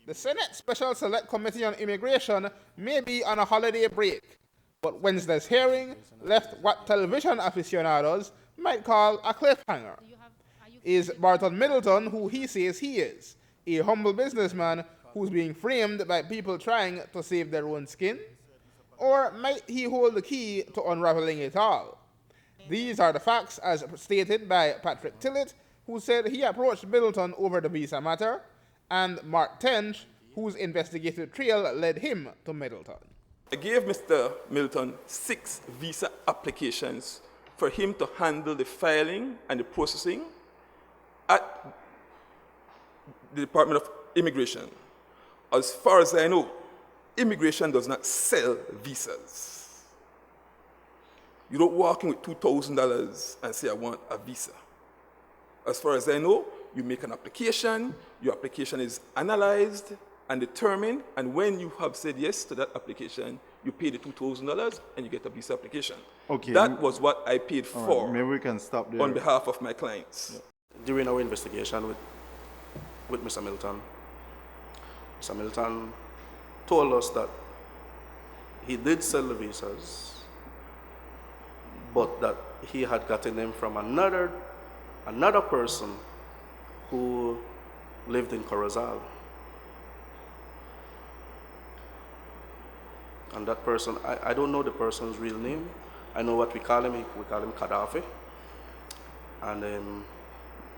The Senate Special Select Committee on Immigration may be on a holiday break, but Wednesday's hearing left what television aficionados might call a cliffhanger. Is Barton Middleton who he says he is, a humble businessman who's being framed by people trying to save their own skin? Or might he hold the key to unraveling it all? These are the facts as stated by Patrick Tillett, who said he approached Middleton over the visa matter, and Mark Tench, whose investigative trail led him to Middleton. I gave Mr. Middleton 6 visa applications for him to handle the filing and the processing at the Department of Immigration. As far as I know, immigration does not sell visas. You don't walk in with $2,000 and say, I want a visa. As far as I know, you make an application, your application is analyzed and determined, and when you have said yes to that application, you pay the $2,000 and you get a visa application. Okay. That was what I paid for. Right, maybe we can stop there. On behalf of my clients. Yeah. During our investigation with Mr. Middleton told us that he did sell the visas, but that he had gotten them from another person who lived in Corozal. And that person, I don't know the person's real name. I know what we call him. We call him Gaddafi. And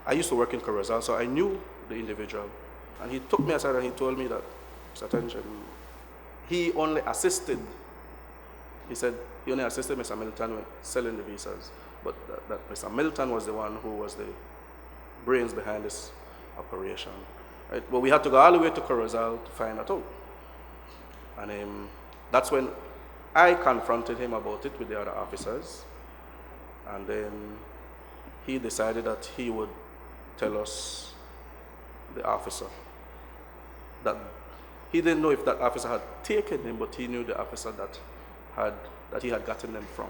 I used to work in Corozal, so I knew the individual. And he took me aside and he told me that, Mr. Tench, he only assisted. He said he only assisted Mr. Middleton with selling the visas, but that Mr. Middleton was the one who was the brains behind this operation. Right? But we had to go all the way to Corozal to find that out. And that's when I confronted him about it with the other officers. And then he decided that he would tell us, the officer, that he didn't know if that officer had taken him, but he knew the officer that he had gotten them from.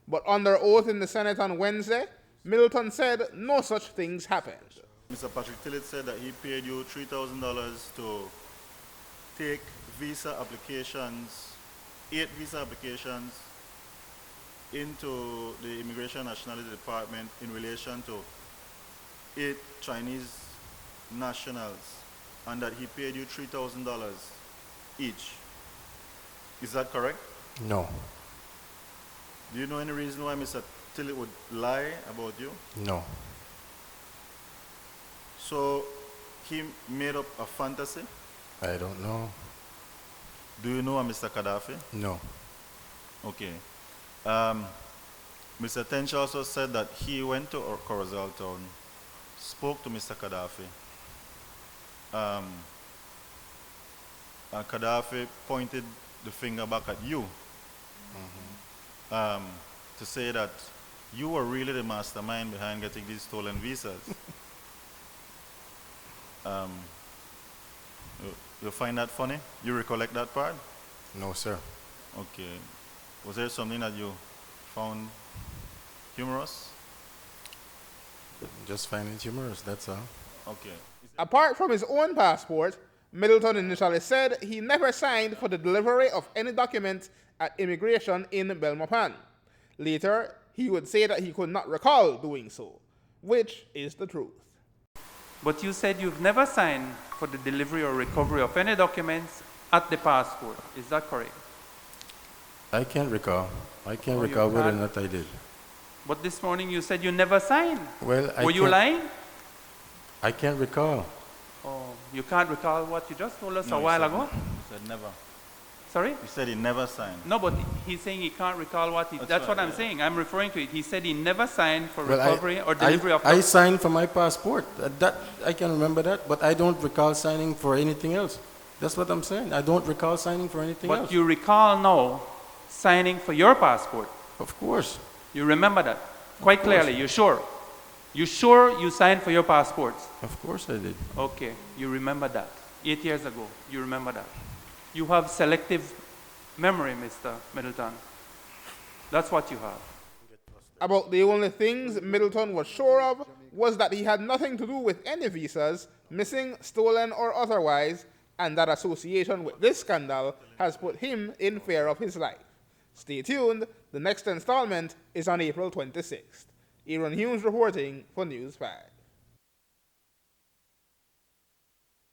But under oath in the Senate on Wednesday, Middleton said no such things happened. Mr. Patrick Tillett said that he paid you $3,000 to take visa applications, 8 visa applications, into the Immigration Nationality Department in relation to 8 Chinese nationals, and that he paid you $3,000 each. Is that correct? No. Do you know any reason why Mr. Tillett would lie about you? No. So he made up a fantasy? I don't know. Do you know a Mr. Gaddafi? No. Okay. Mr. Tench also said that he went to Corozal town, spoke to Mr. Gaddafi. And Gaddafi pointed the finger back at you, to say that you were really the mastermind behind getting these stolen visas. You find that funny? You recollect that part? No, sir. Okay. Was there something that you found humorous? Just find it humorous, that's all. Okay. Apart from his own passport, Middleton initially said he never signed for the delivery of any documents at immigration in Belmopan. Later, he would say that he could not recall doing so, which is the truth. But you said you've never signed for the delivery or recovery of any documents at the passport. Is that correct? I can't recall. I can't recall whether or not I did. But this morning you said you never signed. Well, Were you lying? I can't recall. Oh, you can't recall what you just told us a he while said- ago? He said never. Sorry? He said he never signed. No, but he's saying he can't recall what he... That's what right, I'm yeah. saying. I'm referring to it. He said he never signed for Well, recovery or delivery of... I signed for my passport. That I can remember that, but I don't recall signing for anything else. That's what I'm saying. I don't recall signing for anything else. But you recall now signing for your passport. Of course. You remember that quite clearly. You're sure? You sure you signed for your passports? Of course I did. Okay, you remember that. 8 years ago, you remember that. You have selective memory, Mr. Middleton. That's what you have. About the only things Middleton was sure of was that he had nothing to do with any visas, missing, stolen, or otherwise, and that association with this scandal has put him in fear of his life. Stay tuned, the next installment is on April 26th. Aaron Humes reporting for News 5.